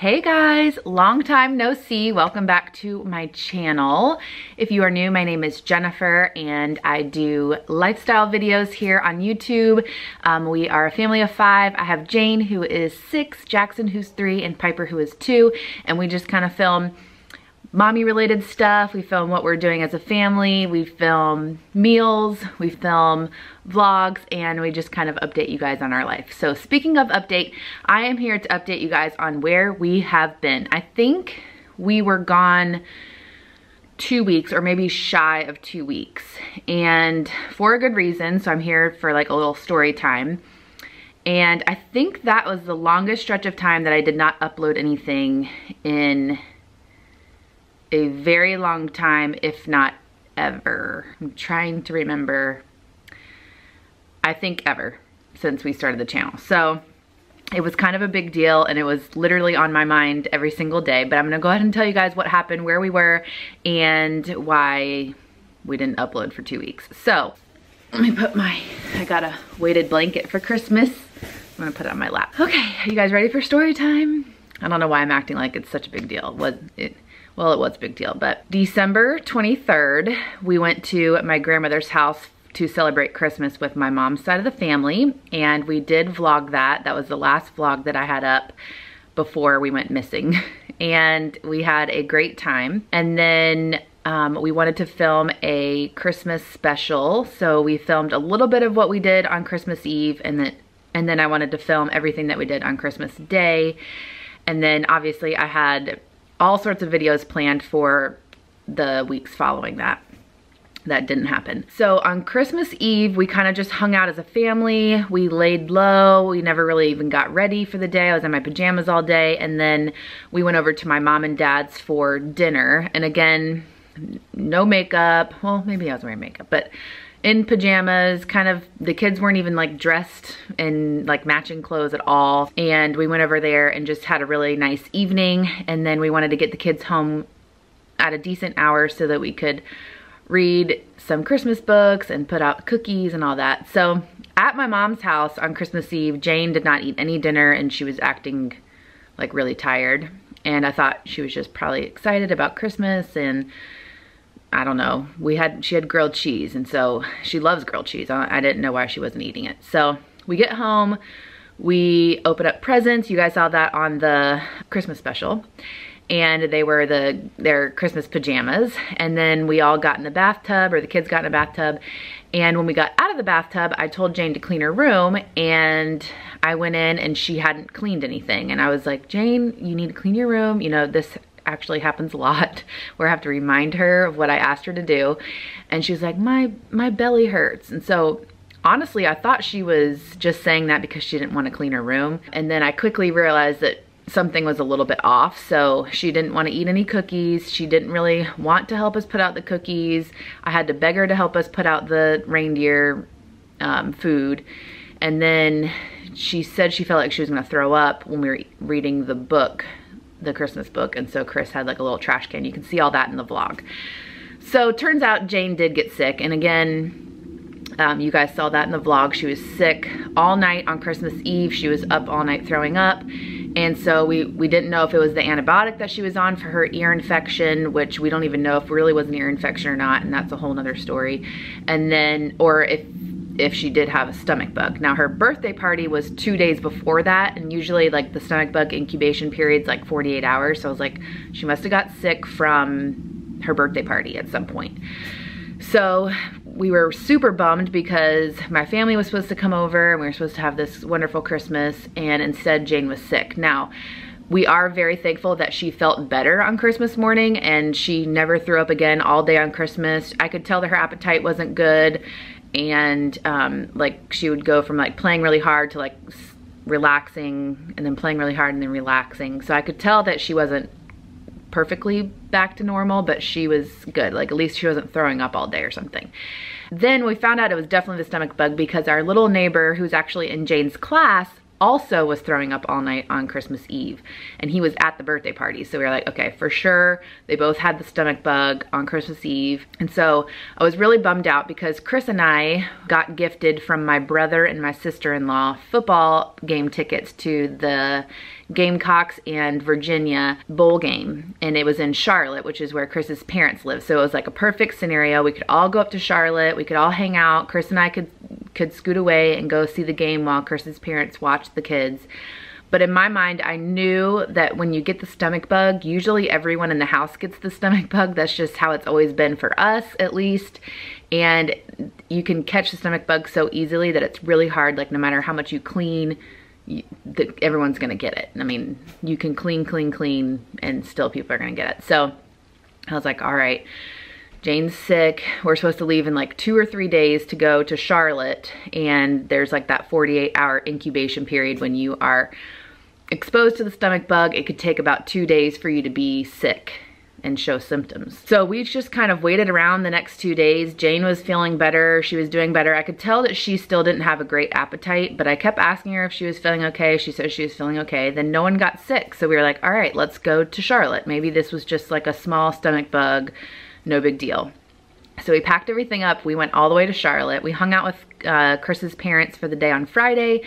Hey guys, long time no see. Welcome back to my channel. If you are new, my name is Jennifer and I do lifestyle videos here on YouTube. We are a family of 5. I have Jane, who is 6, Jackson, who's 3, and Piper, who is 2. And we just kind of film mommy related stuff. We film what we're doing as a family. We film meals, we film vlogs, and we just kind of update you guys on our life. So speaking of update, I am here to update you guys on where we have been. I think we were gone 2 weeks or maybe shy of 2 weeks, and for a good reason. So I'm here for like a little story time. And I think that was the longest stretch of time that I did not upload anything in a very long time, if not ever. I'm trying to remember. I think ever since we started the channel. So it was kind of a big deal and it was literally on my mind every single day. But I'm gonna go ahead and tell you guys what happened, where we were, and why we didn't upload for 2 weeks. So let me put I got a weighted blanket for Christmas. I'm gonna put it on my lap. Okay, are you guys ready for story time? I don't know why I'm acting like it's such a big deal. Well, it was a big deal, but December 23rd, we went to my grandmother's house to celebrate Christmas with my mom's side of the family, and we did vlog that. That was the last vlog that I had up before we went missing, and we had a great time. And then we wanted to film a Christmas special, so we filmed a little bit of what we did on Christmas Eve, and then I wanted to film everything that we did on Christmas Day. And then obviously I had all sorts of videos planned for the weeks following that. That didn't happen. So on Christmas Eve, we kind of just hung out as a family. We laid low. We never really even got ready for the day. I was in my pajamas all day. And then we went over to my mom and dad's for dinner. And again, no makeup. Well, maybe I was wearing makeup, but in pajamas, kind of, the kids weren't even like dressed in like matching clothes at all. And we went over there and just had a really nice evening. And then we wanted to get the kids home at a decent hour so that we could read some Christmas books and put out cookies and all that. So at my mom's house on Christmas Eve, Jane did not eat any dinner and she was acting like really tired. And I thought she was just probably excited about Christmas, and I don't know, she had grilled cheese, and so she loves grilled cheese. I didn't know why she wasn't eating it. So we get home, we open up presents. You guys saw that on the Christmas special, and they were their Christmas pajamas. And then we all got in the bathtub, or the kids got in a bathtub. And when we got out of the bathtub, I told Jane to clean her room, and I went in and she hadn't cleaned anything. And I was like, Jane, you need to clean your room. You know, this actually happens a lot where I have to remind her of what I asked her to do. And she was like, my belly hurts. And so honestly, I thought she was just saying that because she didn't want to clean her room. And then I quickly realized that something was a little bit off. So she didn't want to eat any cookies. She didn't really want to help us put out the cookies. I had to beg her to help us put out the reindeer food. And then she said she felt like she was going to throw up when we were reading the book, the Christmas book. And so Chris had like a little trash can. You can see all that in the vlog. So turns out Jane did get sick. And again, you guys saw that in the vlog. She was sick all night on Christmas Eve. She was up all night throwing up. And so we didn't know if it was the antibiotic that she was on for her ear infection, which we don't even know if it really was an ear infection or not. And that's a whole nother story. And then, or if she did have a stomach bug. Now her birthday party was 2 days before that, and usually like the stomach bug incubation period's like 48 hours. So I was like, she must have got sick from her birthday party at some point. So we were super bummed because my family was supposed to come over and we were supposed to have this wonderful Christmas, and instead Jane was sick. Now, we are very thankful that she felt better on Christmas morning and she never threw up again all day on Christmas. I could tell that her appetite wasn't good, and like she would go from like playing really hard to like relaxing, and then playing really hard and then relaxing. So I could tell that she wasn't perfectly back to normal, but she was good. Like at least she wasn't throwing up all day or something. Then we found out it was definitely the stomach bug because our little neighbor, who's actually in Jane's class, also was throwing up all night on Christmas Eve, and he was at the birthday party. So we were like, okay, for sure, they both had the stomach bug on Christmas Eve. And so I was really bummed out because Chris and I got gifted from my brother and my sister-in-law football game tickets to the Gamecocks and Virginia bowl game, and it was in Charlotte, which is where Chris's parents live. So it was like a perfect scenario. We could all go up to Charlotte, we could all hang out. Chris and I could scoot away and go see the game while Chris's parents watched the kids. But in my mind, I knew that when you get the stomach bug, usually everyone in the house gets the stomach bug. That's just how it's always been for us, at least. And you can catch the stomach bug so easily that it's really hard. Like, no matter how much you clean, everyone's gonna get it. I mean, you can clean, and still people are gonna get it. So I was like, all right, Jane's sick. We're supposed to leave in like 2 or 3 days to go to Charlotte, and there's like that 48-hour incubation period when you are exposed to the stomach bug. It could take about 2 days for you to be sick and show symptoms. So we just kind of waited around the next 2 days. Jane was feeling better. She was doing better. I could tell that she still didn't have a great appetite, but I kept asking her if she was feeling okay. She said she was feeling okay. Then no one got sick. So we were like, all right, let's go to Charlotte. Maybe this was just like a small stomach bug, no big deal. So we packed everything up. We went all the way to Charlotte. We hung out with Chris's parents for the day on Friday.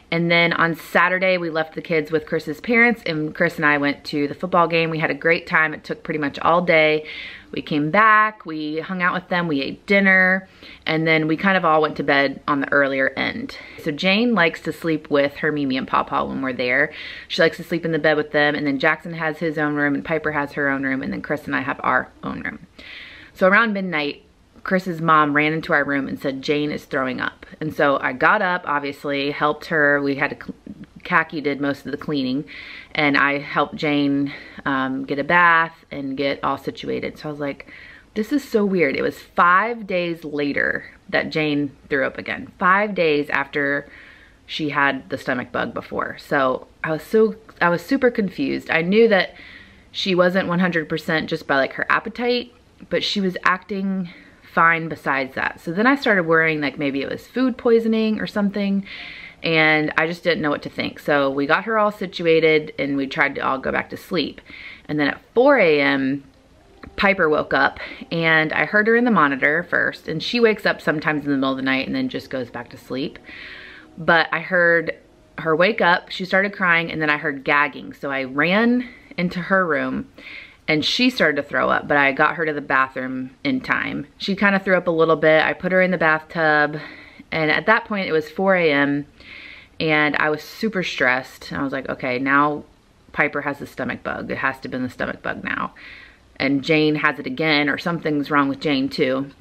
And then on Saturday, we left the kids with Chris's parents, and Chris and I went to the football game. We had a great time. It took pretty much all day. We came back, we hung out with them, we ate dinner, and then we kind of all went to bed on the earlier end. So Jane likes to sleep with her Mimi and Pawpaw when we're there. She likes to sleep in the bed with them, and then Jackson has his own room, and Piper has her own room, and then Chris and I have our own room. So around midnight, Chris's mom ran into our room and said, Jane is throwing up. And so I got up, obviously, helped her. We had to, Khaki did most of the cleaning, and I helped Jane get a bath and get all situated. So I was like, this is so weird. It was 5 days later that Jane threw up again. 5 days after she had the stomach bug before. So I was super confused. I knew that she wasn't 100% just by like her appetite, but she was acting fine besides that. So then I started worrying like maybe it was food poisoning or something, and I just didn't know what to think. So we got her all situated and we tried to all go back to sleep. And then at 4 a.m., Piper woke up, and I heard her in the monitor first, and she wakes up sometimes in the middle of the night and then just goes back to sleep. But I heard her wake up, she started crying, and then I heard gagging. So I ran into her room, and she started to throw up, but I got her to the bathroom in time. She kind of threw up a little bit. I put her in the bathtub, and at that point it was 4 a.m. and I was super stressed. I was like, okay, now Piper has the stomach bug. It has to have been the stomach bug now. And Jane has it again, or something's wrong with Jane too.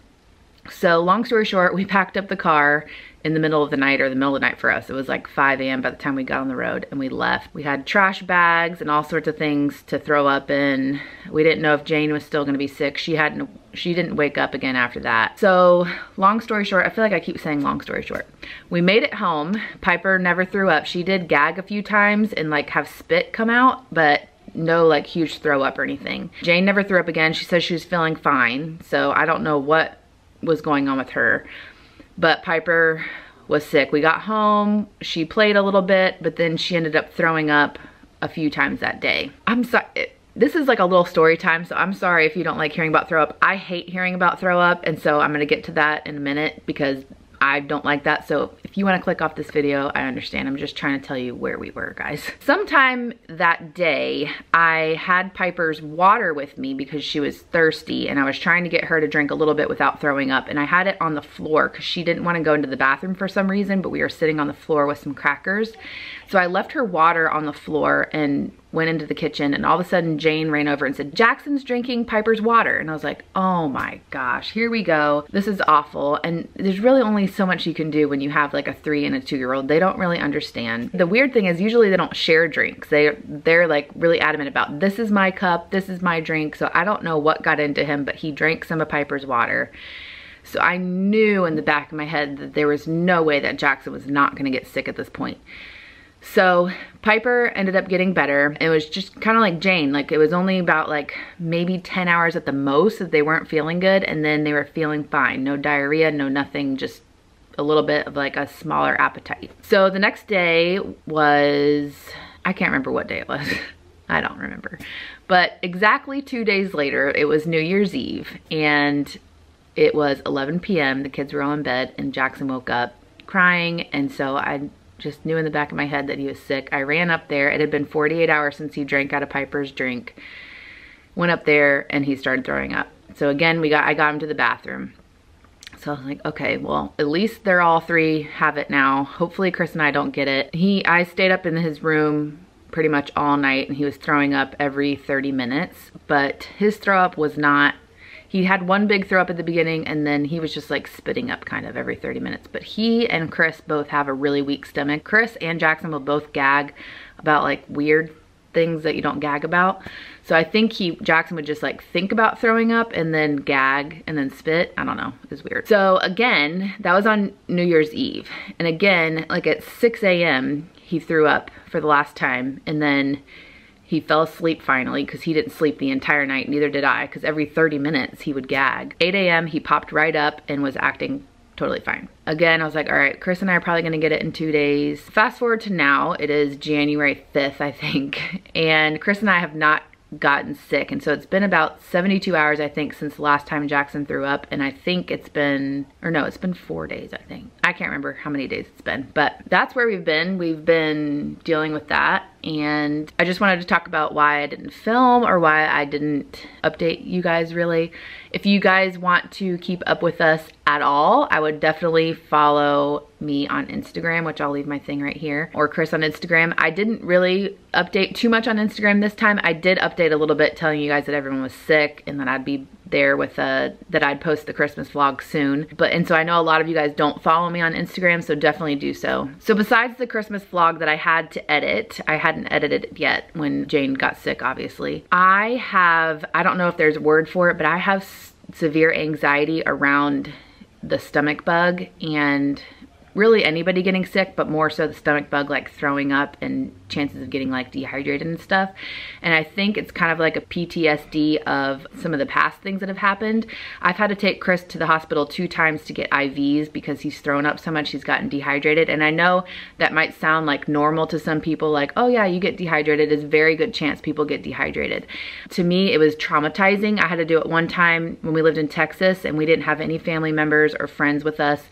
So long story short, we packed up the car in the middle of the night, or the middle of the night for us. It was like 5 a.m. by the time we got on the road, and we left. We had trash bags and all sorts of things to throw up in. We didn't know if Jane was still gonna be sick. She didn't wake up again after that. So long story short, I feel like I keep saying long story short. We made it home. Piper never threw up. She did gag a few times and like have spit come out, but no like huge throw up or anything. Jane never threw up again. She says she was feeling fine. So I don't know what was going on with her, but Piper was sick. We got home, she played a little bit, but then she ended up throwing up a few times that day. I'm sorry, this is like a little story time, so I'm sorry if you don't like hearing about throw up. I hate hearing about throw up, and so I'm gonna get to that in a minute because I don't like that. So if you want to click off this video, I understand. I'm just trying to tell you where we were, guys. Sometime that day, I had Piper's water with me because she was thirsty, and I was trying to get her to drink a little bit without throwing up, and I had it on the floor because she didn't want to go into the bathroom for some reason, but we were sitting on the floor with some crackers. So I left her water on the floor and went into the kitchen, and all of a sudden Jane ran over and said, Jackson's drinking Piper's water. And I was like, oh my gosh, here we go. This is awful. And there's really only so much you can do when you have like a 3 and a 2-year-old. They don't really understand. The weird thing is usually they don't share drinks. They're like really adamant about, this is my cup, this is my drink. So I don't know what got into him, but he drank some of Piper's water. So I knew in the back of my head that there was no way that Jackson was not gonna get sick at this point. So Piper ended up getting better. It was just kind of like Jane, like it was only about like maybe 10 hours at the most that they weren't feeling good, and then they were feeling fine. No diarrhea, no nothing, just a little bit of like a smaller appetite. So the next day was, I can't remember what day it was. I don't remember. But exactly 2 days later, it was New Year's Eve, and it was 11 p.m. The kids were all in bed, and Jackson woke up crying, and so I just knew in the back of my head that he was sick. I ran up there. It had been 48 hours since he drank out of Piper's drink. Went up there, and he started throwing up. So again, I got him to the bathroom. So I was like, okay, well, at least they're all three have it now. Hopefully Chris and I don't get it. I stayed up in his room pretty much all night, and he was throwing up every 30 minutes, but his throw up was not, he had one big throw up at the beginning, and then he was just like spitting up kind of every 30 minutes. But he and Chris both have a really weak stomach. Chris and Jackson will both gag about like weird things that you don't gag about. So I think Jackson would just like think about throwing up and then gag and then spit. I don't know, it was weird. So again, that was on New Year's Eve. And again, like at 6 a.m. he threw up for the last time, and then he fell asleep finally because he didn't sleep the entire night. Neither did I, because every 30 minutes he would gag. 8 a.m. he popped right up and was acting totally fine. Again, I was like, all right, Chris and I are probably gonna get it in 2 days. Fast forward to now, it is January 5th, I think, and Chris and I have not gotten sick, and so it's been about 72 hours, I think, since the last time Jackson threw up, and I think it's been 4 days, I think. I can't remember how many days it's been, but that's where we've been dealing with that. And I just wanted to talk about why I didn't film, or why I didn't update you guys really. If you guys want to keep up with us at all, I would definitely follow me on Instagram, which I'll leave my thing right here, or Chris on Instagram. I didn't really update too much on Instagram this time. I did update a little bit telling you guys that everyone was sick and that I'd be there with that I'd post the Christmas vlog soon. And so I know a lot of you guys don't follow me on Instagram, so definitely do so. So besides the Christmas vlog that I had to edit, I hadn't edited it yet when Jane got sick, obviously. I don't know if there's a word for it, but I have severe anxiety around the stomach bug, and really anybody getting sick, but more so the stomach bug, like throwing up and chances of getting like dehydrated and stuff. And I think it's kind of like a PTSD of some of the past things that have happened. I've had to take Chris to the hospital 2 times to get IVs because he's thrown up so much he's gotten dehydrated. And I know that might sound like normal to some people, like, oh yeah, you get dehydrated. There's a very good chance people get dehydrated. To me, it was traumatizing. I had to do it one time when we lived in Texas, and we didn't have any family members or friends with us,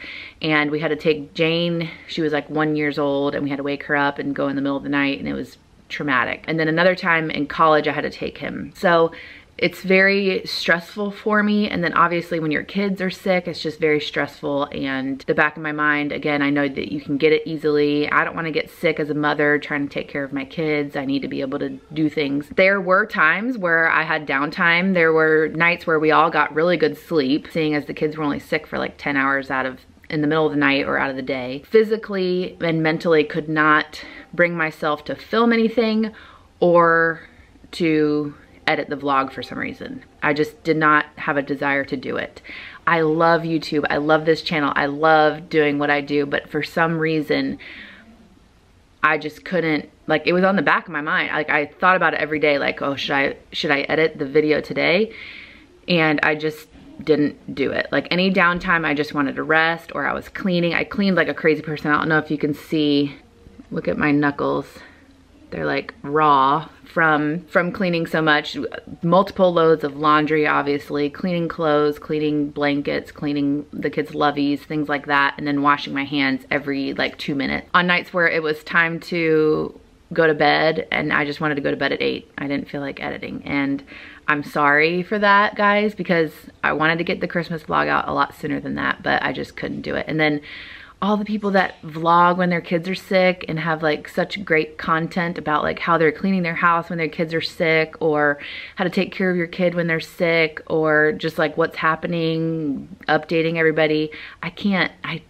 and we had to take Jane, she was like 1 year old, and we had to wake her up and go in the middle of the night, and it was traumatic. And then another time in college, I had to take him. So it's very stressful for me. And then obviously when your kids are sick, it's just very stressful. And the back of my mind, again, I know that you can get it easily. I don't want to get sick as a mother trying to take care of my kids. I need to be able to do things. There were times where I had downtime. There were nights where we all got really good sleep, seeing as the kids were only sick for like 10 hours in the middle of the night or out of the day. Physically and mentally could not bring myself to film anything or to edit the vlog for some reason. I just did not have a desire to do it. I love YouTube. I love this channel. I love doing what I do, but for some reason, I just couldn't, like, it was on the back of my mind. Like, I thought about it every day, like, oh, should I edit the video today? And I just didn't do it. Like, any downtime, I just wanted to rest, or I was cleaning. I cleaned like a crazy person. I don't know if you can see, look at my knuckles. They're like raw from cleaning so much. Multiple loads of laundry, obviously, cleaning clothes, cleaning blankets, cleaning the kids' loveys, things like that, and then washing my hands every like 2 minutes. On nights where it was time to go to bed and I just wanted to go to bed at 8, I didn't feel like editing. And I'm sorry for that, guys, because I wanted to get the Christmas vlog out a lot sooner than that, but I just couldn't do it. And then all the people that vlog when their kids are sick and have like such great content about like how they're cleaning their house when their kids are sick, or how to take care of your kid when they're sick, or just like what's happening, updating everybody.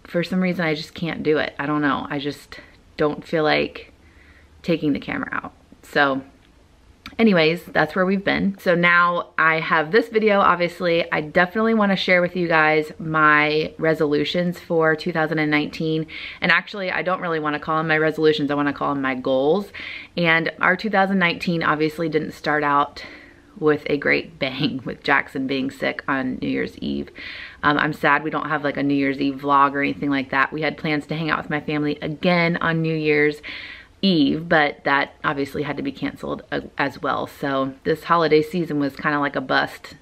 For some reason, I just can't do it. I don't know. I just don't feel like taking the camera out. So anyways, that's where we've been. So now I have this video, obviously. I definitely want to share with you guys my resolutions for 2019. And actually, I don't really want to call them my resolutions. I want to call them my goals. And our 2019 obviously didn't start out with a great bang with Jackson being sick on New Year's Eve. I'm sad we don't have like a New Year's Eve vlog or anything like that. We had plans to hang out with my family again on New Year's Eve, but that obviously had to be canceled as well. So this holiday season was kind of like a bust,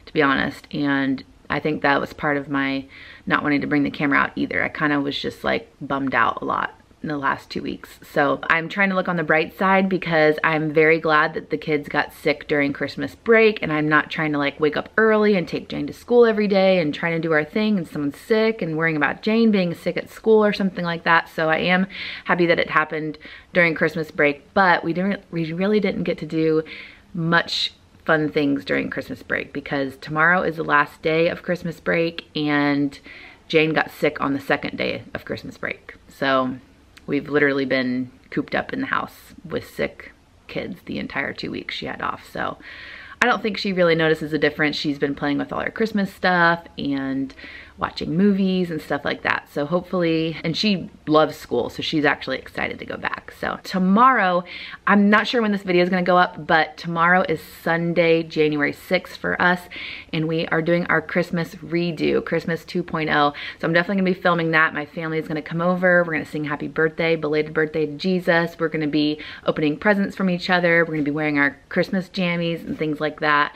to be honest. And I think that was part of my not wanting to bring the camera out either. I kind of was just like bummed out a lot in the last 2 weeks. So I'm trying to look on the bright side because I'm very glad that the kids got sick during Christmas break, and I'm not trying to like wake up early and take Jane to school every day and trying to do our thing and someone's sick and worrying about Jane being sick at school or something like that. So I am happy that it happened during Christmas break, but we really didn't get to do much fun things during Christmas break because tomorrow is the last day of Christmas break and Jane got sick on the second day of Christmas break. So we've literally been cooped up in the house with sick kids the entire 2 weeks she had off. So I don't think she really notices a difference. She's been playing with all her Christmas stuff and watching movies and stuff like that. So hopefully, and she loves school, so she's actually excited to go back. So tomorrow, I'm not sure when this video is gonna go up, but tomorrow is Sunday, January 6th for us, and we are doing our Christmas redo, Christmas 2.0. So I'm definitely gonna be filming that. My family is gonna come over. We're gonna sing happy birthday, belated birthday to Jesus. We're gonna be opening presents from each other. We're gonna be wearing our Christmas jammies and things like that.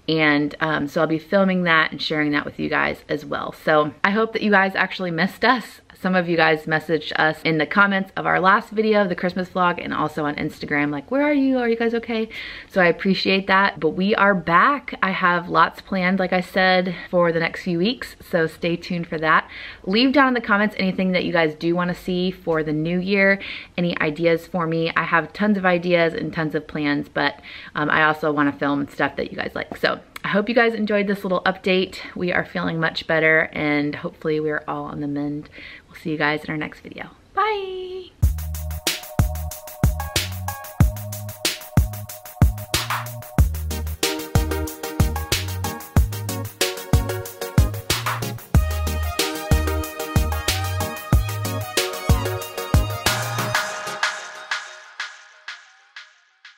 And so I'll be filming that and sharing that with you guys as well. So I hope that you guys actually missed us. Some of you guys messaged us in the comments of our last video, the Christmas vlog, and also on Instagram, like, where are you? Are you guys okay? So I appreciate that. But we are back. I have lots planned, like I said, for the next few weeks. So stay tuned for that. Leave down in the comments anything that you guys do want to see for the new year, any ideas for me. I have tons of ideas and tons of plans, but I also want to film stuff that you guys like. So I hope you guys enjoyed this little update. We are feeling much better and hopefully we're all on the mend. We'll see you guys in our next video. Bye!